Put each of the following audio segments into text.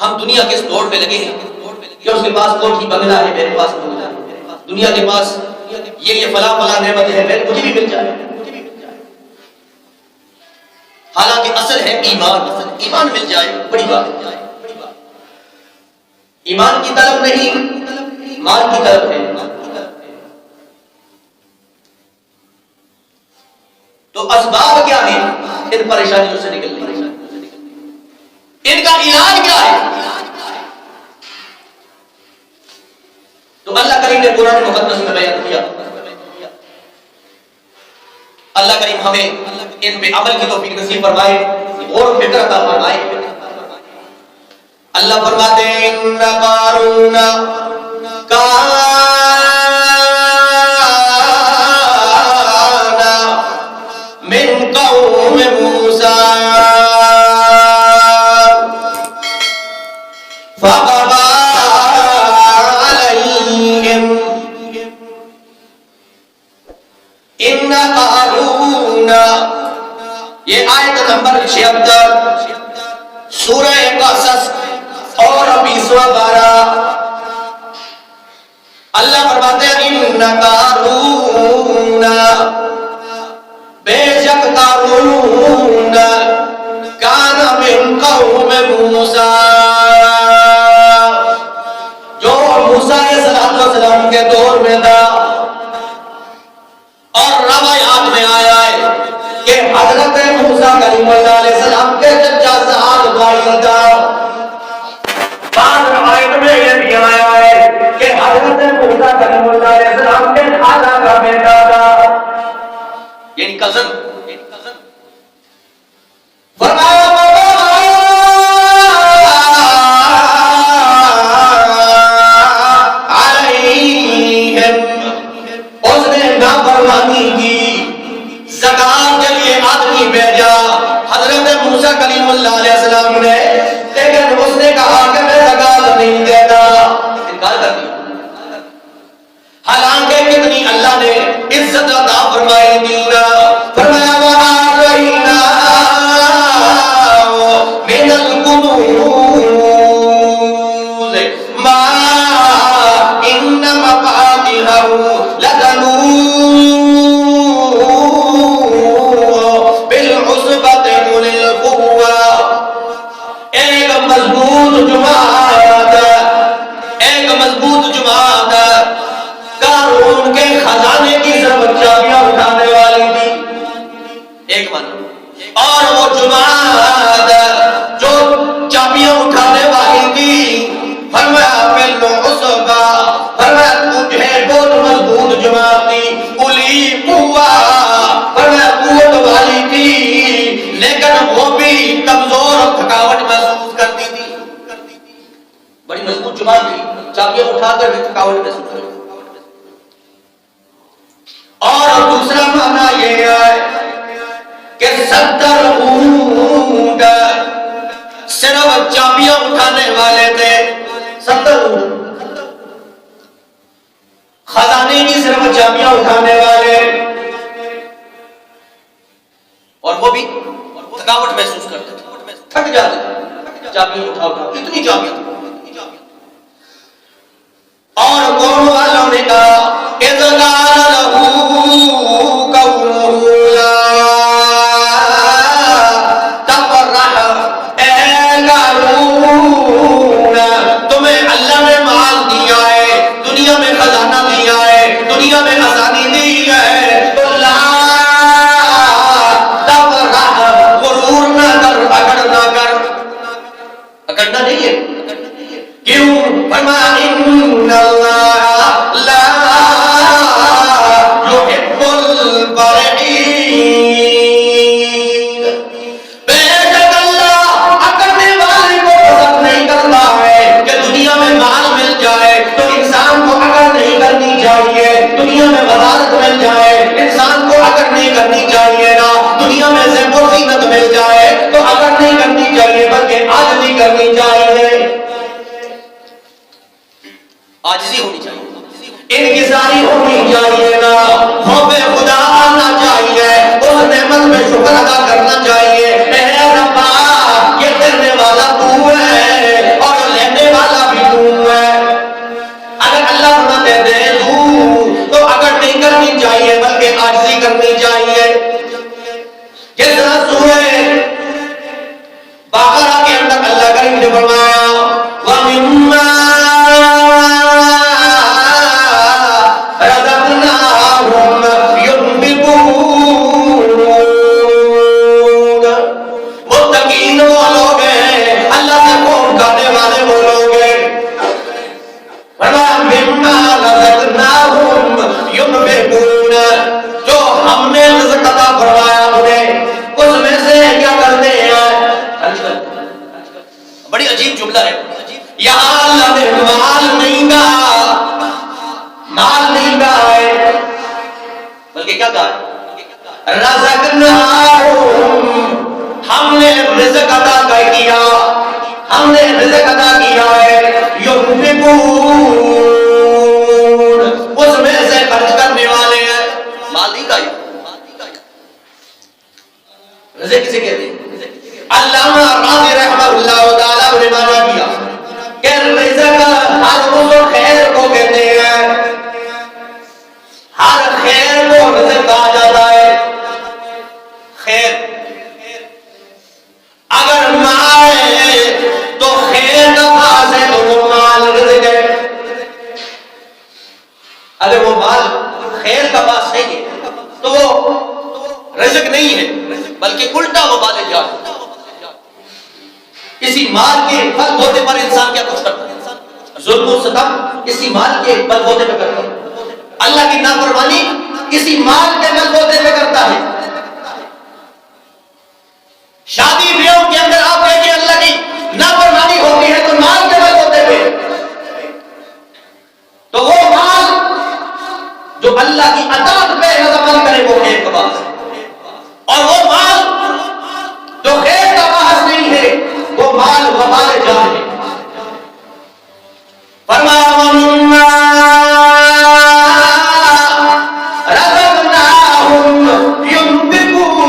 ہم دنیا کے اس دوڑ میں لگے ہیں کہ اس کے پاس کوٹھی بنگلہ ہے، میرے پاس نہیں ملا، دنیا کے پاس یہ فلاں فلاں نعمت ہے، مجھے بھی مل جائے. حالانکہ اصل ہے ایمان. ایمان مل جائے بڑی بات ہے. ایمان کی طلب نہیں، مال کی طلب ہے. تو اسباب کیا ہیں ان پریشانیوں سے نکلنے کے؟ ان کا علاج کیا ہے؟ تو اللہ کریم نے قرآن مقدس میں بیان کیا. اللہ کریم ہمیں ان پہ عمل کی توفیق نصیب فرمائے، غور و فکر عطا فرمائے. اللہ فرماتے ہیں ان قارون کان من قوم موسیٰ فقضى عليهم ان قارون. یہ آیت نمبر 76 سورہ قصص اور 20واں پارہ. اللہ فرماتے ہیں ان قارون، بے شک قارون کان من قوم موسیٰ، جو موسیٰ علیہ السلام کے دور میں تھا. اور روایات میں آیا ہے کہ حضرت موسیٰ کلیم اللہ علیہ السلام کے چچا سعد بھائی تھا. بعض روایت میں یہ بھی آیا ہے کہ حضرت موسیٰ کلیم اللہ علیہ السلام کے خالہ کا بیٹا تھا، یعنی کزن. فرمایا اس نے نافرمانی کی، زکات کے لیے آدمی بھیجا حضرت موسیٰ کلیم اللہ علیہ السلام نے، لیکن اس نے کہا کہ میں زکات نہیں دیتا، انکار کر دیا. حالانکہ کتنی اللہ نے عزت عطا فرمائی تھی. فرمایا من الکنوز ما ان مفاتحه لتنوء بالعصبة اولي القوة. ایک مضبوط جماعت، ایک مضبوط جماعت قارون کے خزانے کی طرف چابیاں اٹھانے والی تھی. ایک من اور وہ جماعت جو چابیاں اٹھانے والی تھی، فرمایا بالعصبہ، فرمایا تجھے بہت مضبوط جماعت تھی. اولی قوہ، فرمایا قوت والی تھی، لیکن وہ بھی کمزور اور تھکاوٹ محسوس کرتی تھی. بڑی مضبوط جماعت تھی، چابیاں اٹھا کر بھی تھکاوٹ محسوس کرتی. اور دوسرا معنی یہ ہے کہ 70 اونٹ صرف چابیاں اٹھانے والے تھے. 70 اونٹ خزانے کی صرف چابیاں اٹھانے والے، اور وہ بھی تھکاوٹ محسوس کرتے تھے، تھک جاتے تھے چابیاں اٹھا اٹھا، اتنی چابیاں تھیں. اور قوم والوں نے کہا اذ قال له قومه لا تفرح، اے قارون تمہیں اللہ نے مال دیا ہے، دنیا میں خزانہ دیا ہے، دنیا میں آسانی دی ہے، تو لا تفرح، غرور نہ کر، اکڑ نہ کر. اکڑنا نہیں ہے. کیوں؟ فرمایا ان اللہ لا يحب الفرحین، بے شک اللہ اکڑنے والے کو پسند نہیں کرتا ہے. کہ دنیا میں مال مل جائے تو انسان کو اکڑ نہیں کرنی چاہیے، دنیا میں وزارت مل جائے انسان کو اکڑ نہیں کرنی چاہیے نا، دنیا میں زیب و زینت مل جائے تو اکڑ نہیں کرنی چاہیے بلکہ عاجزی کرنی چاہیے، عاجزی ہونی چاہیے، انکساری ہونی چاہیے نا، خوف خدا آنا چاہیے، اس نعمت میں شکر ادا کرنا چاہیے. اے ربا یہ کرنے والا تو ہے اور جملہ ہے، یہاں اللہ نے مال نہیں کہا، مال نہیں کہا ہے، بلکہ کیا کہا ہے؟ رزقناہم، ہم نے رزق عطا کیا، ہم نے رزق عطا کیا ہے، ينفقون، اس میں سے خرچ کرنے والے ہیں، مال نہیں کہا، رزق کسے کہتے ہیں؟ علامہ راضی رحمہ اللہ تعالیٰ نے مانا کیا کہ رزق ہر اس خیر کو کہتے ہیں، ہر خیر کو رزق کہا جاتا ہے۔ خیر اگر مال ہے تو خیر کا پاس ہے تو وہ مال رزق ہے، اگر وہ مال خیر کا پاس نہیں ہے تو وہ رزق نہیں ہے، بلکہ الٹا وہ بال جان۔ کسی مال کے بل بوتے پر انسان کیا کچھ کرتا ہے؟ ظلم و ستم کسی مال کے بل بوتے پہ کرتا ہے، اللہ کی نافرمانی کسی مال کے بل بوتے پہ کرتا ہے۔ شادی بیاہوں کے اندر آپ دیکھیں اللہ کی نافرمانی ہوتی ہے تو مال کے بل بوتے پہ، تو وہ مال جو اللہ کی اطاعت پہ عمل کرے وہ خیر کا باعث ہے، اور وہ مال جو خیر کا باعث نہیں ہے وہ مال وبال جان ہے۔ فرمایا وَمِمَّا رَزَقْنَاهُمْ يُنْفِقُونَ،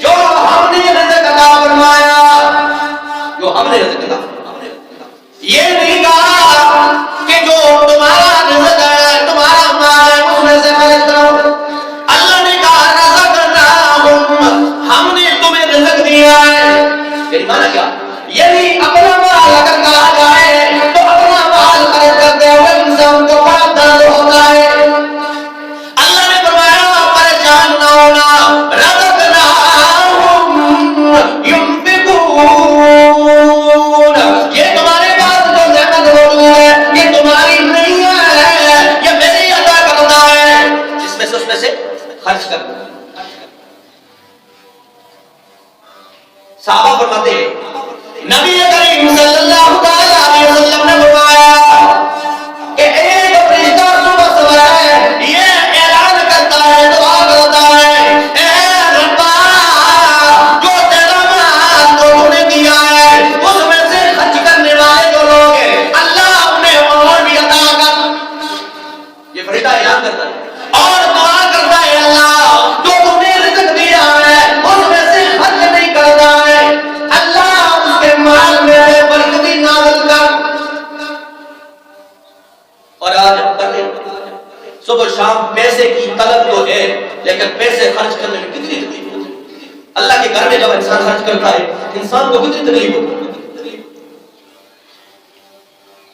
جو ہم نے رزق عطا فرمایا، جو ہم نے رزق عطا فرمایا، یہ نہیں کہا کہ جو تمہارا رزق ہے، تمہارا مال ہے، اس میں سے خرچ کرو۔ اللہ نے کہا رزقناہم، ہم نے تمہیں رزق دیا ہے، یعنی مانا کیا؟ یعنی اپنا مال اگر کہا جائے تو اپنا مال خرچ کرتے ہوئے انسان کو بڑا درد ہوتا ہے۔ اللہ نے فرمایا پریشان نہ ہونا، رزقناہم ينفقون، یہ تمہارے پاس جو نعمت موجود ہے یہ تمہاری نہیں ہے، یہ میری عطا کرنا ہے، جس میں سے اس میں سے خرچ کرنا۔ صحابہ فرماتے ہیں نبی کریم صلی اللہ علیہ وسلم نے فرمایا کہ ایک فرشتہ صبح سویرے یہ اعلان کرتا ہے، دعا کرتا ہے، اے ربا جو تیرا مال لوگوں نے دیا ہے اس میں سے خرچ کرنے والے جو لوگ ہیں اللہ انہیں اور بھی عطا کر۔ یہ فرشتہ اعلان کرتا ہے اور دعا کرتا ہے، اللہ جو تم نے رزق دیا ہے اس میں سے خرچ نہیں کرتا ہے، اللہ اس کے مال میں برکتی نازل کر۔ اور آج صبح شام پیسے کی طلب تو ہے لیکن پیسے خرچ کرنے میں کتنی تکلیف ہوتی ہے۔ اللہ کے گھر میں جب انسان خرچ کرتا ہے انسان کو کتنی تکلیف ہوتی ہے۔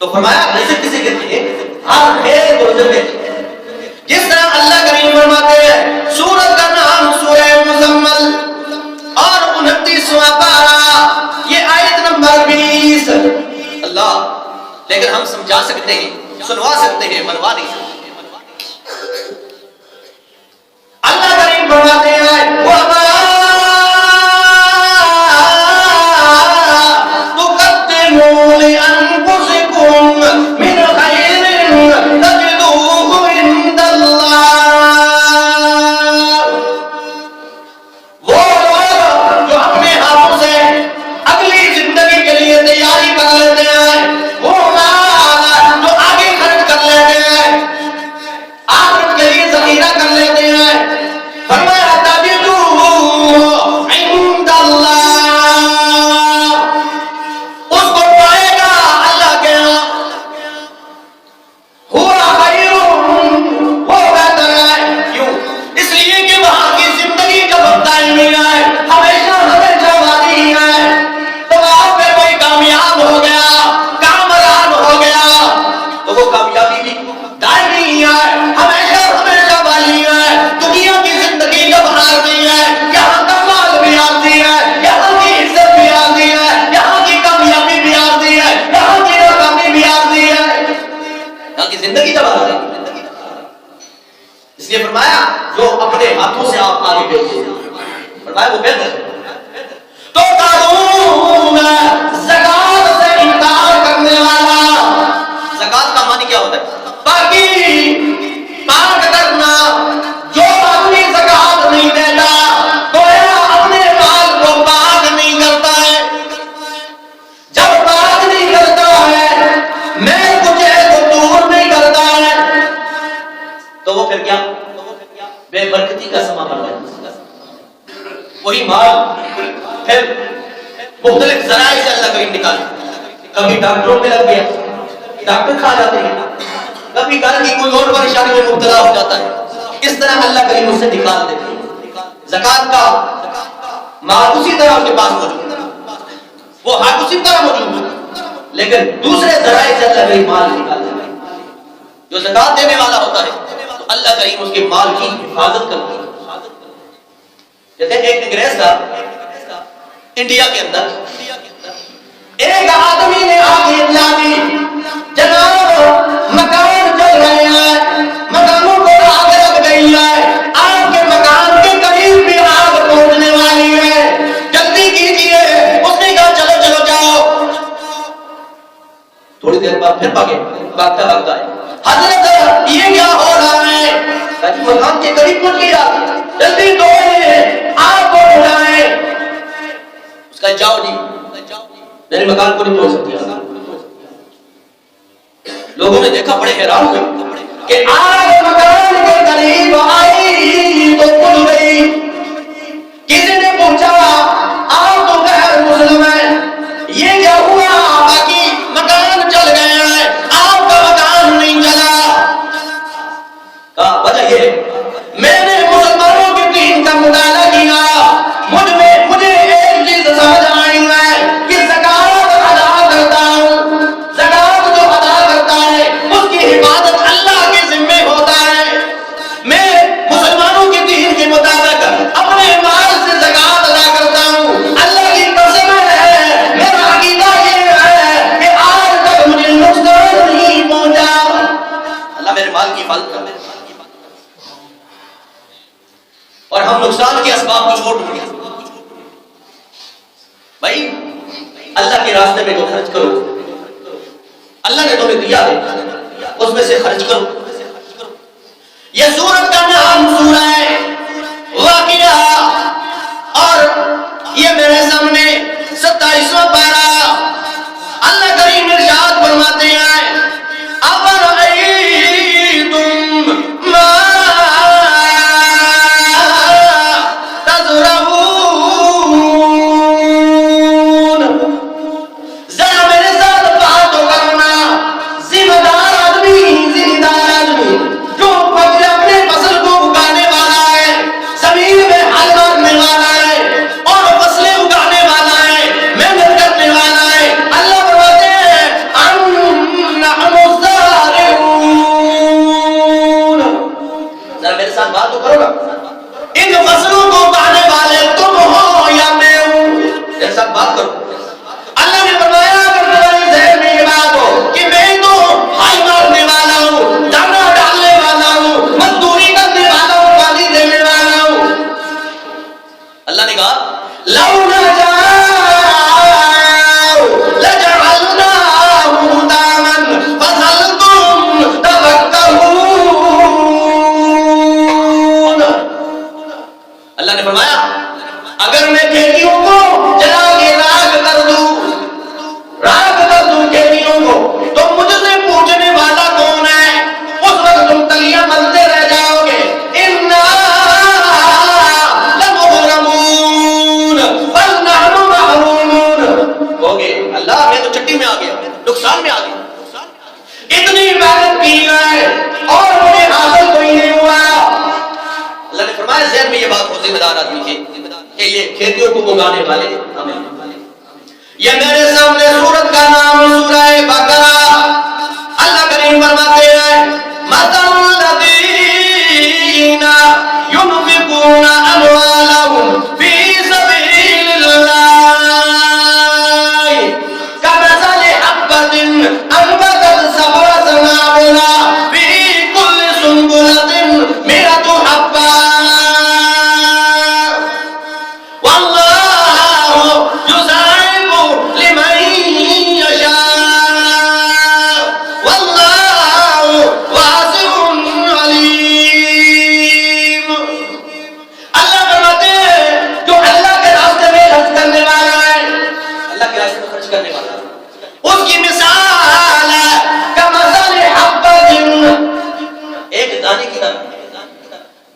تو فرمایا رزق کسے کہتے ہیں؟ ہر خیر کو رزق کہتے ہیں۔ جس طرح اللہ کریم فرماتے ہیں، سورت کا نام سورہ مزمل اور 29واں پارہ، یہ آیت نمبر 20۔ اللہ لیکن ہم سمجھا سکتے ہیں، سنوا سکتے ہیں، منوا نہیں سکتے۔ اللہ کریم فرماتے ہیں وَمَا تُقَدِّمُوا لِأَنفُسِكُم مِّنْ خَيْرٍ تَجِدُوهُ عِندَ اللَّهِ، وہ لوگ جو اپنے ہاتھوں سے اگلی زندگی کے لیے تیاری کر لیتے ہیں، وہ مال جو آگے خرچ کر لیتے ہیں، آخرت کے لیے ذخیرہ کر لیتے ہیں، فرمایا تَجِدُوهُ وہی مال پھر مختلف ذرائع سے اللہ کریم نکالے. کبھی ڈاکٹروں میں لگ گیا، ڈاکٹر کھا جاتے ہیں، کبھی گھر کی کوئی اور پریشانی میں مبتلا ہو جاتا ہے، اس طرح اللہ کریم اس سے نکال دیتے ہیں. زکات کا مال اسی طرح اس کے پاس موجود ہے، وہ حق اسی طرح موجود ہے، لیکن دوسرے ذرائع سے اللہ کریم مال نکال دیتے ہیں. جو زکات دینے والا ہوتا ہے تو اللہ کریم اس کے مال کی حفاظت کرتا ہے. جیسے ایک انگریز تھا انڈیا کے اندر، ایک آدمی نے آگے اطلاع دی جناب مکان چل رہے ہیں، مکانوں کو آگ لگ گئی ہے، آپ کے مکان کے قریب بھی آگ پہنچنے والی ہے، جلدی کیجیے. اس نے کہا چلو چلو جاؤ. تھوڑی دیر بعد پھر بھاگتا بھاگتا ہے، حضرت یہ کیا ہو رہا ہے؟ مکان کے قریب پہنچ گیا، جلدی دوڑے آگ کو بجھائیں. اس کا جاؤ جی، میرے مکان کو نہیں توڑ سکتی. لوگوں نے دیکھا، بڑے حیران ہوئے کہ آگ مکان کے قریب آئی تو بجھ گئی. کسی نے پوچھا آپ تو غیر مسلم ہیں، یہ کیا ہوا؟ باقی مکان چل گیا ہے، آپ کا مکان نہیں چلا. کہا وجہ یہ میں نے مسلمانوں کے دین کا مطالعہ کیا، مجھے ایک چیز سمجھ آئی ہے کہ زکات ادا کرتا ہوں، زکات جو ادا کرتا ہے اس کی حفاظت اللہ کے ذمہ ہوتا ہے. میں مسلمانوں کے دین کے مطابق اپنے مال سے زکات ادا کرتا ہوں. اللہ کی قسم ہے، میرا عقیدہ یہ ہے کہ آج تک مجھے نقصان نہیں پہنچا. اللہ میرے مال کی حفاظت کرتا ہے. اور ہم نقصان کے اسباب کو چھوڑ دیں. بھائی اللہ کے راستے میں جو خرچ کرو، اللہ نے تمہیں دیا ہے اس میں سے خرچ کرو. یہ سورت کا نام سورہ واقعہ، اور یہ میرے سامنے 27واں پارہ. اللہ کریم ارشاد فرماتے ہیں کھیتیوں کو اگانے والے ہمیں. یہ میرے سامنے سورت کا نام سورہ بقرہ. اللہ کریم فرماتے ہیں مثل الذین ينفقون اموالهم في سبيل الله كمثل حبة انبتت سبع سنابل في كل سنبلة 100 حبة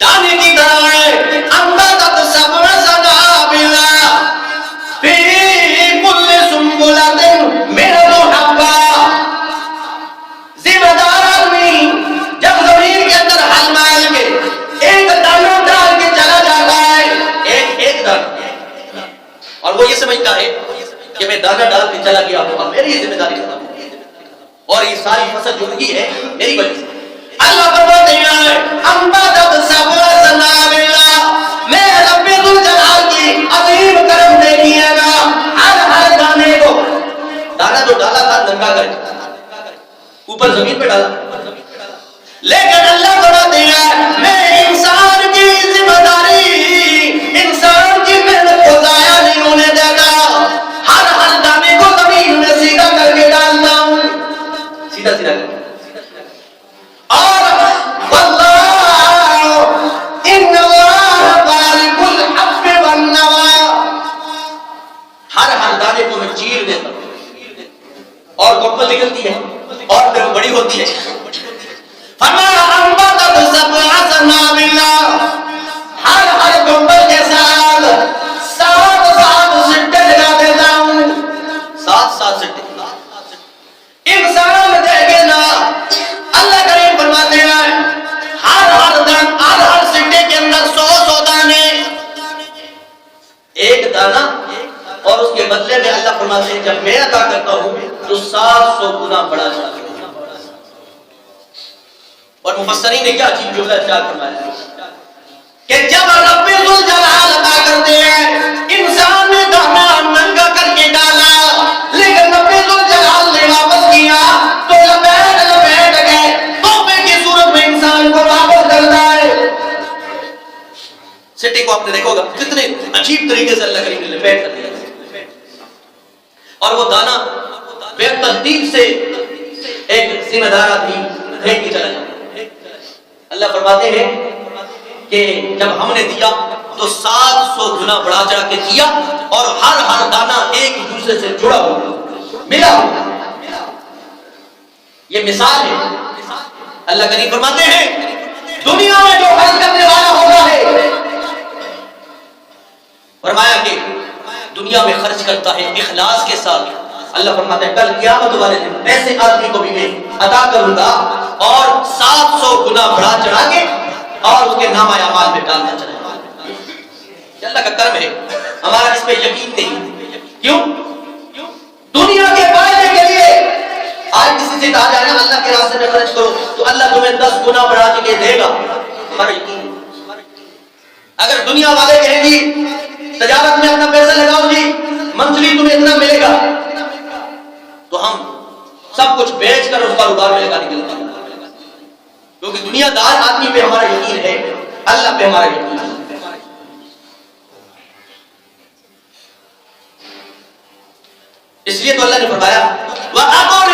دانے کی طرح ہے. انبتت سبع سنابل سمجھتا ہے کہ میں دانا ڈال کے چلا گیا ہوں، میری یہ ذمہ داری ختم اور یہ ساری فصل جو ہوئی ہے میری وجہ سے۔ اللہ فرماتے ہیں انبتت سبع سنابل، میں رب ذوالجلال کی عظیم کرم دیکھیے گا، ہر دانے کو، دانا جو ڈالا تھا ننگا کر کے اوپر زمین پہ ڈالا، لیکن اللہ فرماتے ہیں میں انسان کی ذمہ داری، انسان کی محنت کو ضائع نہیں ہونے دیتا، ہر دانے کو زمین میں سیدھا کر کے ڈالتا ہوں، سیدھا سیدھا کر کے۔ اور واللہ ان اللہ خالق الحب والنوى، ہر دانے کو میں چیر دیتا ہوں اور گوبل نکلتی ہے اور پھر بڑی ہوتی ہے۔ فما انبتت سبع سنابل، ہر گوبل کے ساتھ سات سٹے لگا دیتا ہوں، سات سٹے۔ انسان دیکھے نا، اللہ کریم فرماتے ہیں ہر سٹے کے اندر 100 دانے، ایک دانا، اور اس کے بدلے میں اللہ فرماتے ہیں جب میں عطا کرتا ہوں تو 700 گنا بڑا جاتا ہے۔ اور مفسرین نے کیا عجیب جملہ ارشاد فرمایا کہ جب رب ذوالجلال عطا کرتے ہیں، انسان نے دانا ننگا کر کے ڈالا، لیکن رب ذوالجلال نے واپس کیا تو لپیٹ گئے، تحفے کی صورت میں انسان کو واپس کرتا ہے۔ سٹی کو آپ نے دیکھو گا کتنے عجیب طریقے سے اللہ کریم نے لپیٹ کر دیا، اور وہ دانا بے ترتیب سے ایک ذمہ دار آدمی پھینک کے چلا جاتا۔ اللہ فرماتے ہیں کہ جب ہم نے دیا تو 700 گنا بڑھا چڑھا کے دیا، اور ہر دانا ایک دوسرے سے جڑا ہوا ملا ہوا۔ یہ مثال ہے۔ اللہ کریم فرماتے ہیں دنیا میں جو خرچ کرنے والا ہوتا ہے، فرمایا کہ دنیا میں خرچ کرتا ہے اخلاص کے ساتھ، اللہ فرماتا ہے کل قیامت والے دن ایسے آدمی کو بھی میں عطا کروں گا اور 700 گنا بڑھا چڑھا کے اور اس کے نامہ اعمال میں ڈالنا چاہے گا۔ یہ اللہ کا کرم ہے، ہمارا اس پہ یقین نہیں۔ کیوں؟ دنیا کے فائدے کے لیے آج کسی سے کہا جائے نا اللہ کے راستے میں خرچ کرو تو اللہ تمہیں 10 گنا بڑھا کے دے گا، ہمارا یقین۔ اگر دنیا والے کہیں گی تجارت میں اپنا پیسہ لگاؤ جی منتھلی تمہیں اتنا ملے گا، تو ہم سب کچھ بیچ کر اس کاروبار میں لگا نکلتے ہیں، کیونکہ دنیا دار آدمی پہ ہمارا یقین ہے، اللہ پہ ہمارا یقین ہے۔ اس لیے تو اللہ نے فرمایا وَأَقْرَضُوا